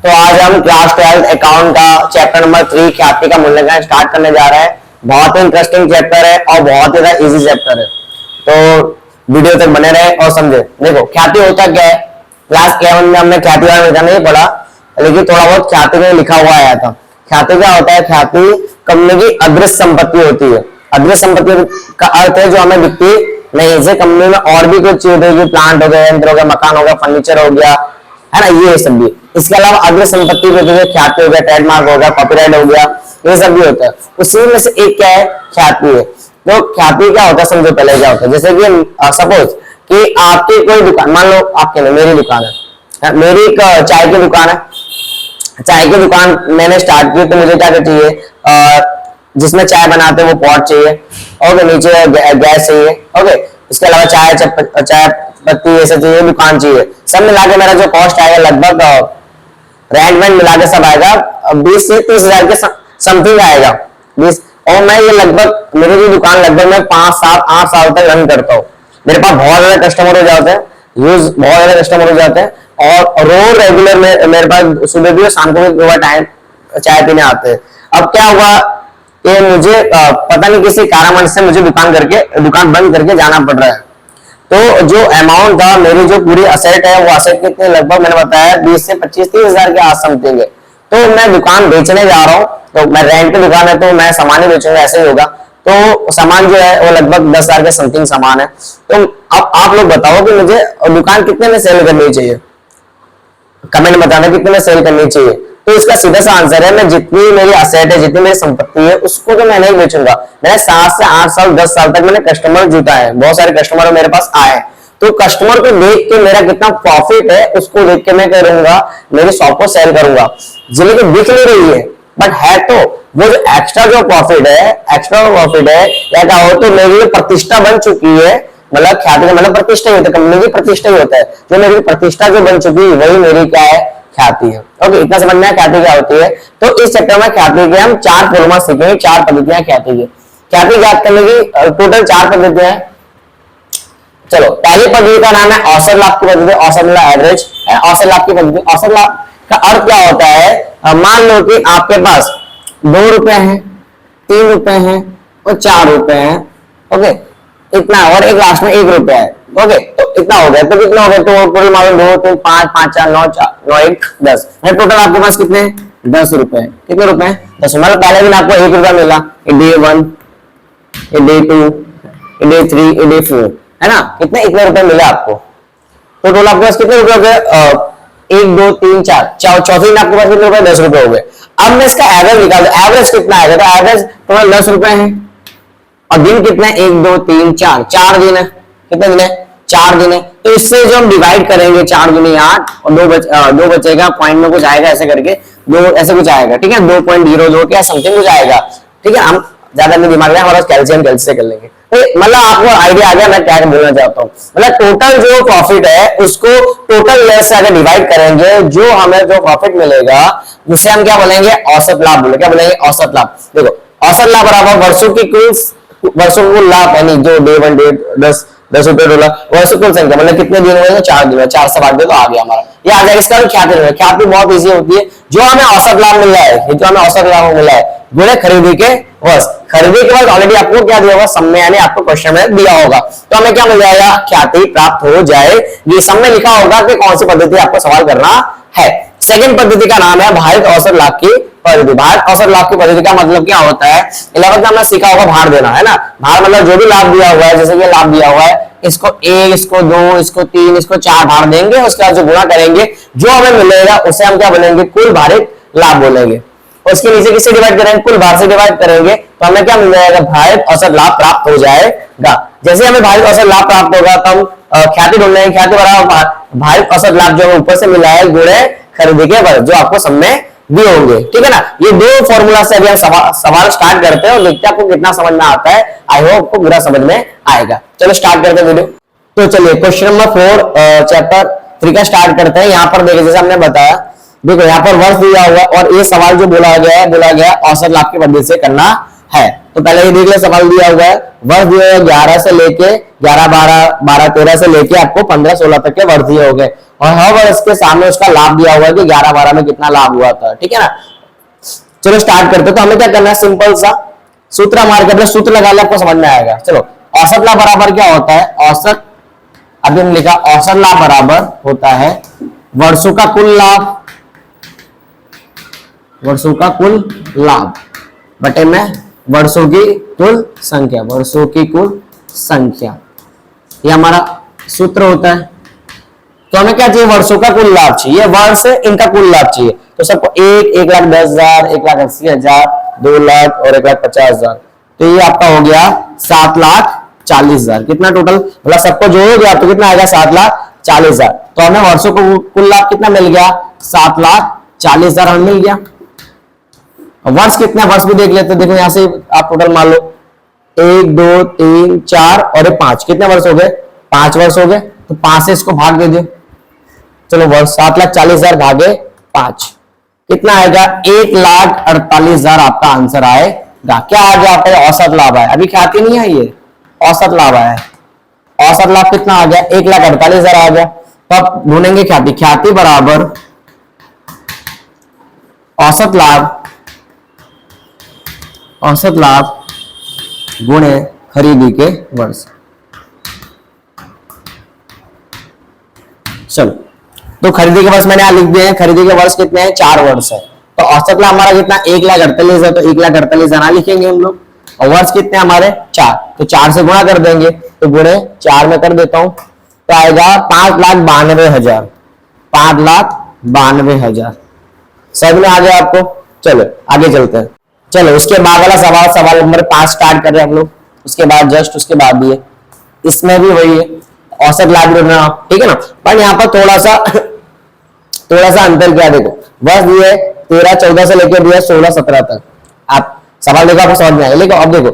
तो आज हम क्लास 12 अकाउंट का चैप्टर नंबर 3 ख्याति का मूल्यांकन स्टार्ट करने जा रहे हैं। बहुत ही इंटरेस्टिंग चैप्टर है और बहुत ही इजी चैप्टर है, तो वीडियो तक बने रहे और समझे। देखो ख्याति होता क्या है, क्लास 11 में हमने ख्याति वाला मेगा नहीं पढ़ा, लेकिन थोड़ा बहुत ख्याति में लिखा हुआ आया था। ख्याति क्या होता है? ख्याति कंपनी की अदृश्य संपत्ति होती है। अदृश्य संपत्ति का अर्थ है जो हमें दिखती नहीं। जैसे कंपनी में और भी कुछ चीज होगी, प्लांट हो गया, यंत्र हो गया, मकान हो गया, फर्नीचर हो गया, है ना, ये सब भी। इसके अलावा अदृश्य संपत्ति भी होती है, ख्याति हो गया, ट्रेडमार्क हो गया, कॉपीराइट हो गया, ये सब भी होता है। उसी में से एक क्या है? ख्याति है। तो ख्याति क्या होता है समझो पहले क्या होता है। जैसे कि सपोज कि आपकी कोई दुकान, मान लो आपके नहीं, मेरी दुकान है, मेरी एक चाय की दुकान है। चाय की दुकान मैंने स्टार्ट की, तो मुझे क्या चाहिए? जिसमें चाय बनाते हैं वो पॉट चाहिए, ओके, नीचे गैस चाहिए, ओके, इसके अलावा चाय पत्ती ऐसा चाहिए, दुकान चाहिए। सब मिला के मेरा जो कॉस्ट आएगा लगभग रेंट वेंट मिला के सब आएगा 20 से 30 हजार के समथिंग आएगा 20। और मैं ये लगभग मेरी भी दुकान लगभग मैं 5-7-8 साल तक रन करता हूँ। मेरे पास बहुत ज्यादा कस्टमर हो जाते हैं, यूज बहुत ज्यादा कस्टमर हो जाते हैं, और रोज रेगुलर में मेरे पास सुबह भी और शाम को भी टाइम चाय पीने आते हैं। अब क्या हुआ, ये मुझे पता नहीं किसी कारणवश से मुझे दुकान बंद करके जाना पड़ रहा है। तो जो अमाउंट था, मेरी जो पूरी असेट है, वो असेट कितने लगभग मैंने बताया 20 से 25-30 हजार के आस समथिंग है। तो मैं दुकान बेचने जा रहा हूँ, तो मैं रेंट पे दुकान है, तो मैं सामान ही बेचूंगा, ऐसे ही होगा। तो सामान जो है वो लगभग 10 हजार के समथिंग सामान है। तो अब आप लोग बताओ कि मुझे दुकान कितने में सेल करनी चाहिए? कमेंट बताना कितने में सेल करनी चाहिए। तो इसका सीधा सा आंसर है, मैं जितनी मेरी असेट है, जितनी मेरी संपत्ति है, उसको तो मैं नहीं बेचूंगा। मैंने 7 से 8 साल 10 साल तक मैंने कस्टमर जुटा है, बहुत सारे कस्टमर मेरे पास आए। तो कस्टमर को देख के मेरा कितना प्रॉफिट है, उसको देख के मैं करूंगा, मेरी शॉप को सेल करूंगा। जिले की दिख नहीं रही है बट है, तो वो जो एक्स्ट्रा प्रॉफिट है या क्या हो, तो मेरी प्रतिष्ठा बन चुकी है। मतलब ख्याति का मतलब प्रतिष्ठा ही होता है, कंपनी की प्रतिष्ठा ही होता है। जो मेरी प्रतिष्ठा जो बन चुकी है वही मेरी क्या है? ख्याति है। ओके, इतना समझना है ख्याति क्या होती है। तो इस चैप्टर में ख्याति के हम 4 फॉर्मूला सीखेंगे, 4 पद्धतियां ख्याति की। ख्याति ज्ञात करने की टोटल 4 पद्धतियां हैं। चलो, पहली पद्धति का नाम है औसत लाभ की पद्धति। औसत मतलब एवरेज है। औसत लाभ की पद्धति, औसत लाभ का अर्थ क्या होता है? मान लो कि आपके पास 2 रुपए हैं, 3 रुपए हैं और 4 रुपए हैं, ओके, इतना, और एक लास्ट में 1 रुपया है, ओके, तो इतना हो गया। तो कितना हो गया? तो टोटल मालूम 2 3 5 5 4 9 9 1 10, टोटल आपके पास कितने? 10 रुपए। कितने रुपए? 10। मतलब पहले दिन आपको 1 रुपया मिला, डे 1, डे 2, डे 3, डे 4, है ना, कितने? इतने रुपए मिले आपको। तो टोटल आपके पास कितने रुपए हो गए? 1 2 3 4, चौथे दिन आपके पास कितने रुपए? 10 रुपए हो गए। अब मैं इसका एवरेज निकाल दूं, एवरेज कितना आएगा? तो एवरेज टोटल 10 रुपए है, और दिन कितने? 1 2 3 4, 4 दिन है। कितने दिन है? 4 दिन है। तो इससे जो हम डिवाइड करेंगे, 4 दूनी 8 और 2 बचेगा, पॉइंट में कुछ आएगा ऐसे करके, 2 ऐसे कुछ आएगा, ठीक है, 2.02 क्या समथिंग कुछ आएगा, ठीक है। हम ज्यादा नहीं दिमाग में, हमारा कैल्शियम से कर लेंगे। तो मतलब आपको आइडिया आ गया मैं क्या बोलना चाहता हूँ। मतलब टोटल जो प्रॉफिट है उसको टोटल लेस से अगर डिवाइड करेंगे, जो हमें जो प्रॉफिट मिलेगा उसे हम क्या बोलेंगे? औसत लाभ बोलेंगे। क्या बोलेंगे? औसत लाभ। देखो, औसत लाभ बराबर वर्षों की कुल लाभ, यानी जो डे 1 डे 10 रुपए डॉलर, वर्षों कुल संख्या, मतलब कितने दिन हुए? 4 दिन, 4 से भाग दे तो आ गया हमारा, ये आ जाएगा। इसका ख्याति है। ख्याति बहुत इजी होती है। जो हमें औसत लाभ मिल रहा है, जो हमें औसत लाभ मिला है, गुणे खरीदी के वर्ष। खरीदी के बाद ऑलरेडी आपको क्या दिया होगा? समय, यानी आपको क्वेश्चन में दिया होगा, तो हमें क्या मिल जाएगा? ख्याति प्राप्त हो जाएगी। समय लिखा होगा कि कौन सी पद्धति आपको सवाल करना है। सेकंड पद्धति का नाम है भारित औसत लाभ की पद्धति। भारित औसत लाभ की पद्धति का मतलब क्या होता है? 11th में हमने सीखा होगा भार देना, है ना। भार मतलब जो भी लाभ दिया हुआ है, जैसे कि लाभ दिया हुआ है, इसको 1, इसको 2, इसको 3, इसको 4 भार देंगे, उसके बाद जो गुणा करेंगे, जो हमें मिलेगा उसे हम क्या बोलेंगे? कुल भारित लाभ बोलेंगे। उसके नीचे किससे डिवाइड करेंगे? कुल भार से डिवाइड करेंगे, तो हमें क्या मिल जाएगा? भारित औसत लाभ प्राप्त हो जाएगा। जैसे हमें भारित औसत लाभ प्राप्त होगा तो हम ख्याति ढूंढ लेंगे। ख्याति बराबर भारित औसत लाभ जो ऊपर से मिला है गुणे खरीदी के वर्ष, जो आपको समय दिए होंगे, ठीक है ना। ये 2 फॉर्मूला से अभी हम सवाल स्टार्ट करते हैं और देखते हैं आपको कितना समझ में आता है। आई होप आपको पूरा समझ में आएगा। चलो स्टार्ट करते हैं वीडियो। तो चलिए क्वेश्चन नंबर 4 चैप्टर 3 का स्टार्ट करते हैं। यहाँ पर देखिए, जैसे हमने बताया, देखो यहाँ पर वर्ष दिया हुआ और ये सवाल जो बोला गया है औसत लाभ की पद्धति से करना है। तो पहले ये देख ले, सवाल दिया हुआ है, वर्ष दिए हुए 11 से लेके 11, 12, 12, 13 से लेके आपको 15, 16 तक के वर्ष दिए हो गए, और हर वर्ष के सामने उसका लाभ दिया हुआ है कि 11, 12 में कितना लाभ हुआ था। ठीक है ना, चलो स्टार्ट करते। तो हमें क्या करना है, सिंपल सा सूत्र मार के, सूत्र लगा ले, आपको समझ में आएगा। चलो, औसत लाभ बराबर क्या होता है, औसत, अभी हमने लिखा औसत लाभ बराबर होता है वर्षों का कुल लाभ, वर्षों का कुल लाभ बटे में वर्षों की कुल संख्या, वर्षों की कुल संख्या, ये हमारा सूत्र होता है। तो हमें क्या चाहिए, वर्षों का कुल लाभ चाहिए, वर्ष इनका कुल लाभ चाहिए। तो सबको 1,10,000, 1,80,000, 2 लाख और 1,50,000, तो ये आपका हो गया 7,40,000। कितना टोटल, मतलब सबको जोड़ोगे तो कितना आएगा, 7,40,000। तो हमें वर्षों को कुल लाभ कितना मिल गया, 7,40,000 हमें मिल गया। वर्ष कितने, वर्ष भी देख लेते, देखो यहां से आप टोटल मान लो 1, 2, 3, 4 और 5, कितने वर्ष हो गए, 5 वर्ष हो गए। तो 5 से इसको भाग दे दो, चलो वर्ष 7,40,000 भागे 5 कितना आएगा, 1,48,000 आपका आंसर आएगा। क्या आ गया आपका, औसत लाभ है, अभी ख्याति नहीं है, ये औसत लाभ है। औसत लाभ कितना आ गया, 1,48,000 आ गया। तो अब ढूंढेंगे ख्याति, ख्याति बराबर औसत लाभ, औसत लाभ गुणे खरीदी के वर्ष। चलो, तो खरीदी के वर्ष मैंने यहां लिख दिए हैं, खरीदी के वर्ष कितने हैं, 4 वर्ष है। तो औसत लाभ हमारा कितना, 1,48,000 है, तो 1,48,000 लिखेंगे हम लोग, और वर्ष कितने हमारे 4, तो 4 से गुणा कर देंगे, तो गुणे 4 में कर देता हूं, तो आएगा 5,92,000, 5,92,000। समझ में आ गया आपको। चलो आगे चलते हैं। चलो उसके बाद वाला सवाल, सवाल नंबर 5 स्टार्ट कर रहे हैं हम लोग, उसके बाद जस्ट उसके बाद भी है, इसमें भी वही है, औसत लाभ ढूंढना, ठीक है ना। पर यहाँ पर थोड़ा सा अंतर क्या, देखो वर्ष दिए 13, 14 से लेकर दिया 16, 17 तक, आप सवाल देखो आपको समझ में आएगा। लेकिन अब देखो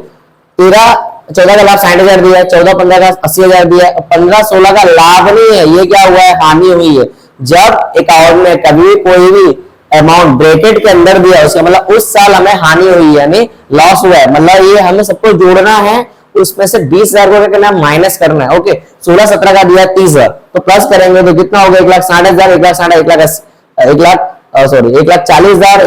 13, 14 का लाभ 60,000 दिया है, 14, 15 का 80,000 दिया है, 15, 16 का लाभ नहीं है, ये क्या हुआ है, हानि हुई है। जब अकाउंट में कभी कोई भी अमाउंट ब्रैकेट के अंदर दिया, उसका मतलब उस साल हमें हानि हुई है, यानी लॉस हुआ है, मतलब ये हमें सबको जोड़ना है, उसमें से 20,000 को करना है, माइनस करना है। ओके, 16, 17 का दिया 30,000, तो प्लस करेंगे तो कितना होगा, 1,60,000, 1,40,000,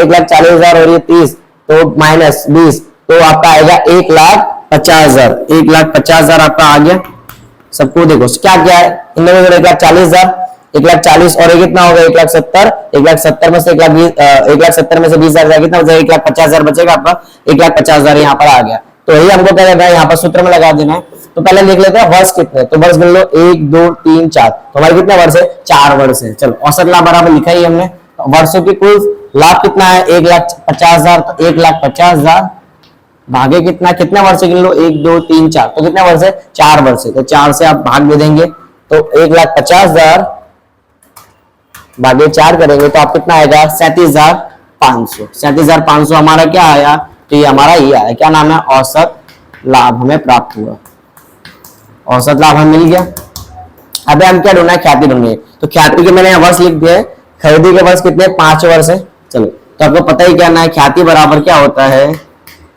1,40,000 और ये 30, तो माइनस 20, तो आपका आएगा 1,50,000, 1,50,000 आपका आ गया। सबको देखो क्या क्या है, इनमें 1,40,000, 1,40,000 और ये कितना होगा, 1,70,000, 1,70,000 में से 1,70,000 में से 20,000 कितना हो जाएगा, 1,50,000 बचेगा आपका, 1,50,000 यहाँ पर आ गया। तो यही हमको क्या करना है, यहाँ पर सूत्र में लगा देना है। तो पहले लिख लेते हैं वर्ष कितने, तो वर्ष गिन लो 1, 2, 3, 4, तो हमारे कितने वर्ष है, 4 वर्ष है। चलो औसत लाभ बराबर लिखा ही हमने, तो वर्षों की कुल लाभ कितना है, 1,50,000, तो 1,50,000 भागे कितना, कितने वर्ष गिन लो, 1, 2, 3, 4, तो कितने वर्ष है, 4 वर्ष है। तो 4 से आप भाग दे देंगे, तो 1,50,000 भागे 4 करेंगे तो आप कितना आएगा, 37,500। 37,500 हमारा क्या आया, तो ये हमारा ये आया, क्या नाम है, औसत लाभ हमें प्राप्त हुआ, औसत लाभ हमें मिल गया। अबे हम क्या ढूंढना है, ख्याति ढूंढनी है। तो ख्याति के मैंने वर्ष लिख दिया है, खरीदी के वर्ष कितने, 5 वर्ष है। चलो तो आपको पता ही क्या है, ख्याति बराबर क्या होता है,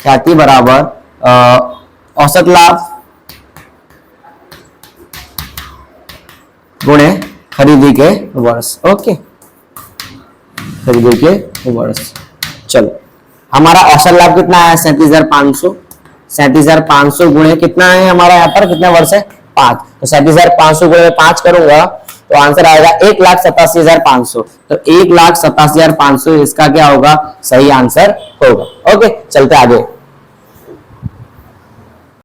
ख्याति बराबर औसत लाभ गुणे खरीदी के वर्ष। ओके, खरीदी के वर्ष। चलो हमारा औसत लाभ कितना है, 37,500, 37,500 गुणे कितना है हमारा, यहाँ पर कितने वर्ष है, 5, तो 37,500 गुणे 5 करूंगा तो आंसर आएगा 1,87,500। तो 1,87,500 इसका क्या होगा, सही आंसर होगा। ओके चलते आगे।